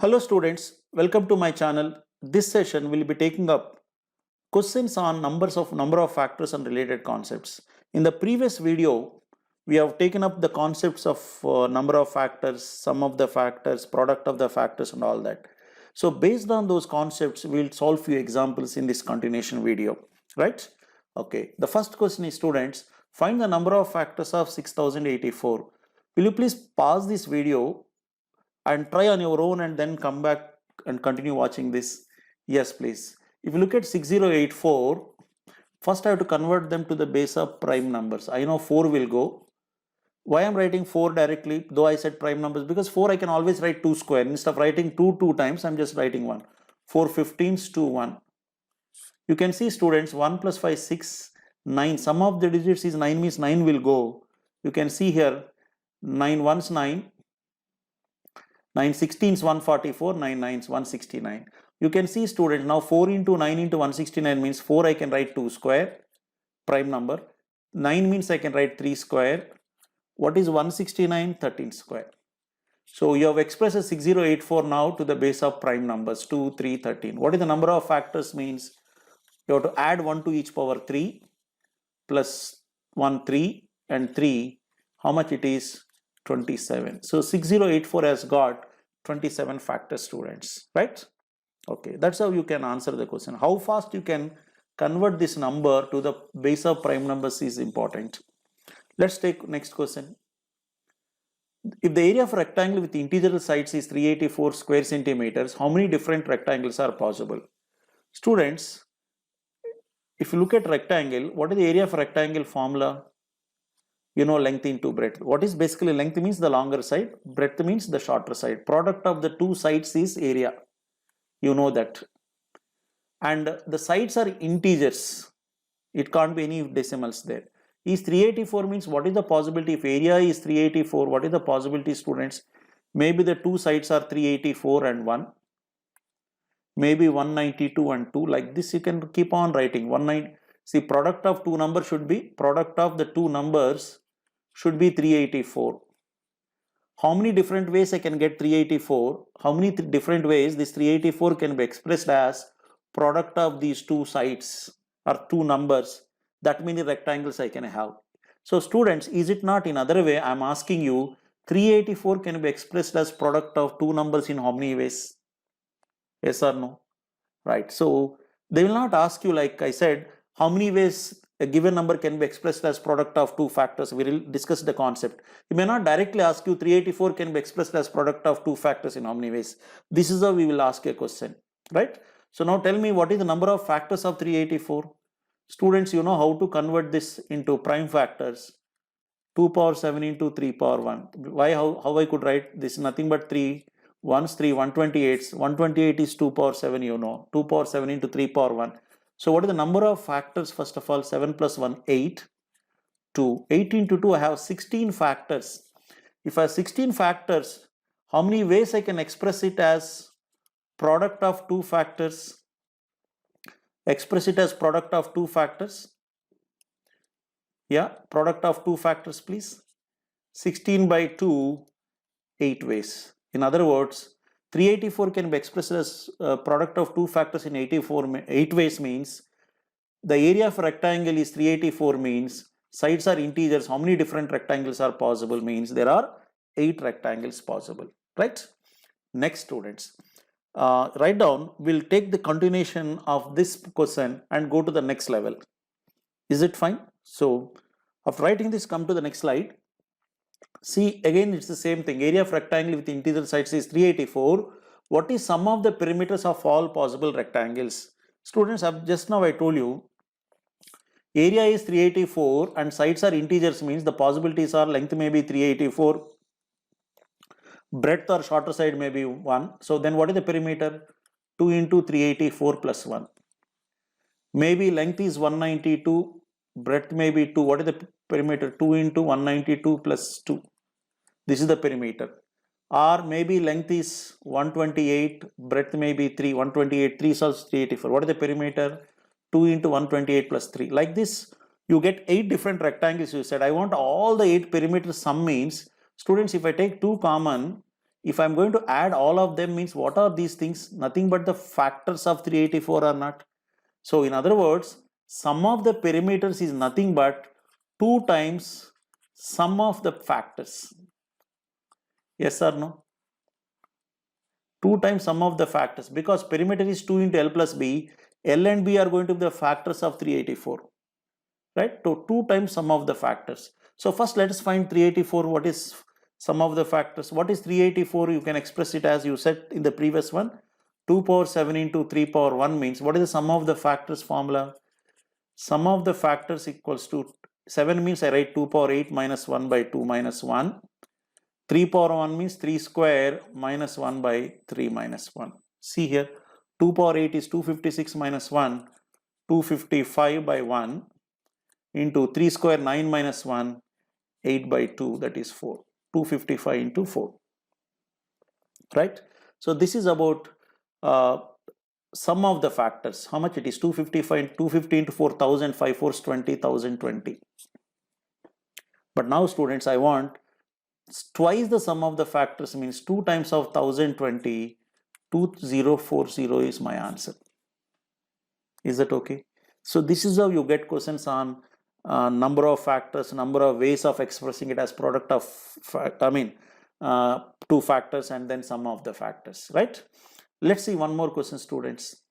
Hello students, welcome to my channel. This session will be taking up questions on number of factors and related concepts. In the previous video, we have taken up the concepts of number of factors, sum of the factors, product of the factors and all that. So based on those concepts, we will solve few examples in this continuation video, right? Okay, the first question is students, find the number of factors of 6084. Will you please pause this video and try on your own and then come back and continue watching this? Yes, please. If you look at 6084, first I have to convert them to the base of prime numbers. I know 4 will go. Why I'm writing 4 directly, though I said prime numbers? Because 4 I can always write 2 square. Instead of writing 2 times, I'm just writing 1. 4 15s to 1. You can see students, 1 plus 5, 6, 9. Sum of the digits is 9 means 9 will go. You can see here, 9 ones 9. 9 16s 144, 9 9s 169. You can see students, now 4 into 9 into 169 means 4 I can write 2 square, prime number. 9 means I can write 3 square. What is 169? 13 square. So you have expressed a 6084 now to the base of prime numbers 2, 3, 13. What is the number of factors means? You have to add 1 to each power 3 plus 1 3 and 3. How much it is? 27. So 6084 has got 27 factors, students, right? Okay, that's how you can answer the question. How fast you can convert this number to the base of prime numbers is important. Let's take next question. If the area of rectangle with integer sides is 384 square centimeters, how many different rectangles are possible? Students, if you look at rectangle, what is the area of rectangle formula? You know, length into breadth. What is basically length means the longer side, breadth means the shorter side. Product of the two sides is area. You know that. And the sides are integers. It can't be any decimals there. Is 384 means what is the possibility? If area is 384, what is the possibility, students? Maybe the two sides are 384 and 1. Maybe 192 and 2. Like this you can keep on writing. 19. See, product of two numbers should be, product of the two numbers should be 384. How many different ways I can get 384? How many different ways this 384 can be expressed as product of these two sides or two numbers? That many rectangles I can have. So students, is it not in other way? I'm asking you, 384 can be expressed as product of two numbers in how many ways? Yes or no? Right. So they will not ask you, like I said, how many ways a given number can be expressed as product of two factors. We will discuss the concept. He may not directly ask you 384 can be expressed as product of two factors in how many ways. This is how we will ask a question, right? So now tell me, what is the number of factors of 384? Students, you know how to convert this into prime factors. 2 power 7 into 3 power 1. Why, how I could write this? Nothing but 3 1s 3 128. 128 is 2 power 7, you know. 2 power 7 into 3 power 1. So what is the number of factors? First of all, 7 plus 1, 8. 2. 8 into 2, I have 16 factors. If I have 16 factors, how many ways I can express it as product of two factors? Express it as product of two factors. Yeah, product of two factors, please. 16 by 2, 8 ways. In other words, 384 can be expressed as product of two factors in 8 ways means the area of rectangle is 384 means sides are integers. How many different rectangles are possible means there are 8 rectangles possible, right? Next, students, write down, we'll take the continuation of this question and go to the next level. Is it fine? So after writing this, come to the next slide. See, again it's the same thing. Area of rectangle with integer sides is 384. What is sum of the perimeters of all possible rectangles? Students, just now I told you, area is 384 and sides are integers means the possibilities are length may be 384, breadth or shorter side may be 1. So then what is the perimeter? 2 into 384 plus 1. Maybe length is 192, breadth may be 2. What is the perimeter? 2 into 192 plus 2. This is the perimeter. Or maybe length is 128, breadth may be 3. 128, 3 solves 384. What is the perimeter? 2 into 128 plus 3. Like this, you get 8 different rectangles. You said, I want all the 8 perimeters sum means, students, if I take 2 common, If I'm going to add all of them means what are these things? Nothing but the factors of 384 or not. So in other words, sum of the perimeters is nothing but 2 times sum of the factors. Yes or no? 2 times sum of the factors, because perimeter is 2 into L plus B. L and B are going to be the factors of 384. Right? So 2 times sum of the factors. So first let us find 384. What is sum of the factors? What is 384? You can express it as you said in the previous one. 2 power 7 into 3 power 1 means what is the sum of the factors formula? Sum of the factors equals to 7 means I write 2 power 8 minus 1 by 2 minus 1. 3 power 1 means 3 square minus 1 by 3 minus 1. See here, 2 power 8 is 256 minus 1, 255 by 1 into 3 square 9 minus 1, 8 by 2, that is 4. 255 into 4. Right? So this is about sum of the factors. How much it is? 255, 250 into 4, 1000, 5 4s 20, 1020. But now students, I want twice the sum of the factors, means 2 times of 1020, 2040 is my answer. Is that okay? So this is how you get questions on number of factors, number of ways of expressing it as product of, two factors and then sum of the factors, right? Let's see one more question, students.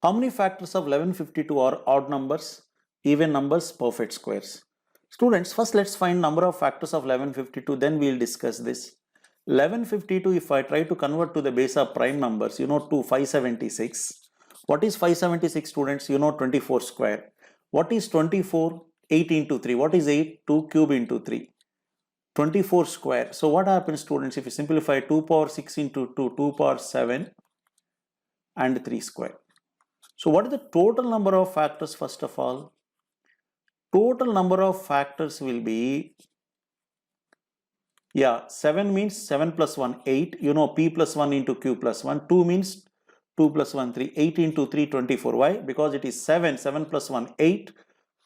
How many factors of 1152 are odd numbers, even numbers, perfect squares? Students, first let's find number of factors of 1152, then we'll discuss this. 1152, if I try to convert to the base of prime numbers, you know, to 576. What is 576, students? You know, 24 square. What is 24? 8 into 3. What is 8? 2 cube into 3. 24 square. So what happens, students, if you simplify 2 power 6 into 2, 2 power 7 and 3 square. So what is the total number of factors first of all? Total number of factors will be, 7 means 7 plus 1, 8. You know, p plus 1 into q plus 1. 2 means 2 plus 1, 3. 8 into 3, 24. Why? Because it is 7. 7 plus 1, 8.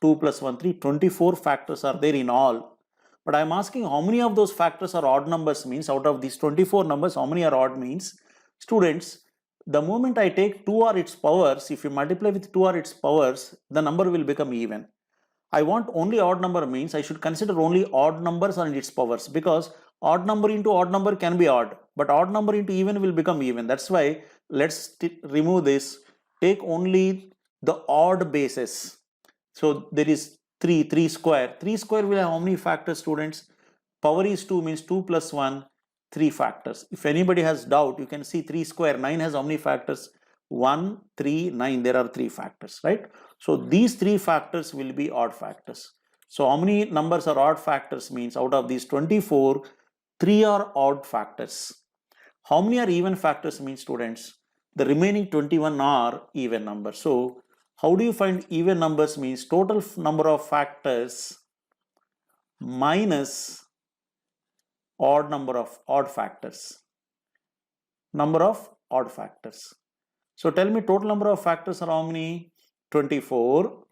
2 plus 1, 3. 24 factors are there in all. But I am asking how many of those factors are odd numbers, means out of these 24 numbers, how many are odd means? Students, the moment I take 2 or its powers, if you multiply with 2 or its powers, the number will become even. I want only odd number means I should consider only odd numbers and its powers, because odd number into odd number can be odd, but odd number into even will become even. That's why let's remove this, take only the odd bases. So there is 3 square. 3 square will have how many factors, students? Power is 2 means 2 plus 1, 3 factors. If anybody has doubt, you can see 3 square. 9 has how many factors? 1, 3, 9. There are 3 factors, right? So these 3 factors will be odd factors. So how many numbers are odd factors means out of these 24, 3 are odd factors. How many are even factors means, students? The remaining 21 are even numbers. So how do you find even numbers means total number of factors minus odd number of odd factors. Number of odd factors. So tell me total number of factors are how many? 24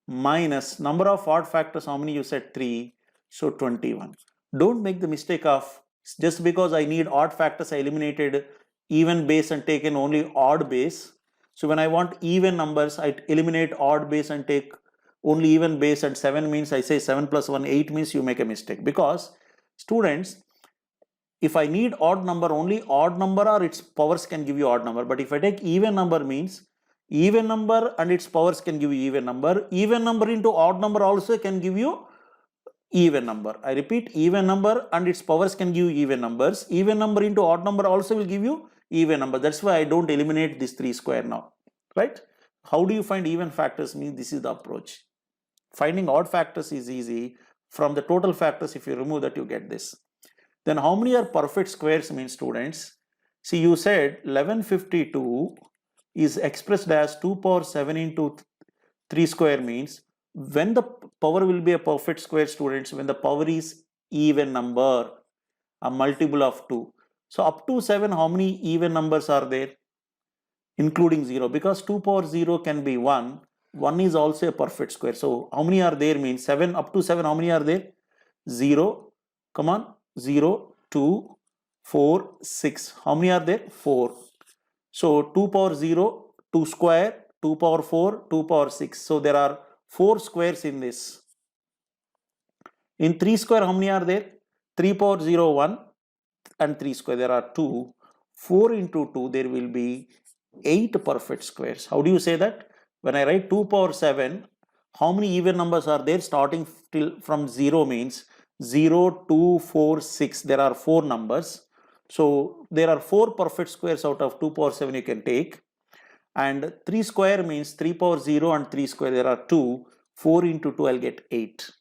minus number of odd factors, how many? You said 3, so 21. Don't make the mistake of just because I need odd factors I eliminated even base and taken only odd base. So when I want even numbers, I eliminate odd base and take only even base, and 7 means I say 7 plus 1, 8 means you make a mistake, because students, if I need odd number, only odd number or its powers can give you odd number. But if I take even number means even number and its powers can give you even number. Even number into odd number also can give you even number. I repeat, even number and its powers can give you even numbers. Even number into odd number also will give you even number. That's why I don't eliminate this 3 square now, right? How do you find even factors means this is the approach. Finding odd factors is easy. From the total factors, if you remove that, you get this. Then how many are perfect squares means, students? See, you said 1152 is expressed as 2 power 7 into 3 square means when the power will be a perfect square, students, when the power is even number, a multiple of 2. So up to 7, how many even numbers are there? Including 0, because 2 power 0 can be 1. 1 is also a perfect square. So how many are there means 7, up to 7, how many are there? 0, come on, 0, 2, 4, 6. How many are there? 4. So 2 power 0, 2 square, 2 power 4, 2 power 6. So there are 4 squares in this. In 3 square, how many are there? 3 power 0, 1 and 3 square. There are 2. 4 into 2, there will be 8 perfect squares. How do you say that? When I write 2 power 7, how many even numbers are there starting from 0 means 0, 2, 4, 6. There are 4 numbers. So there are 4 perfect squares out of 2 power 7 you can take. And 3 square means 3 power 0 and 3 square. There are 2. 4 into 2, I'll get 8.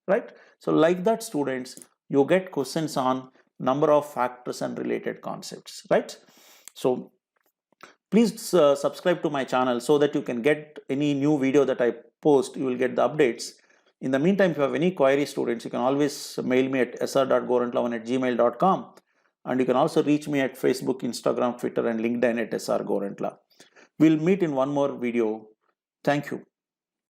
Right? So like that, students, you get questions on number of factors and related concepts. Right? So please subscribe to my channel so that you can get any new video that I post. You will get the updates. In the meantime, if you have any queries, students, you can always mail me at sr.gorentla1@gmail.com, and you can also reach me at Facebook, Instagram, Twitter and LinkedIn at srgorentla. We'll meet in one more video. Thank you.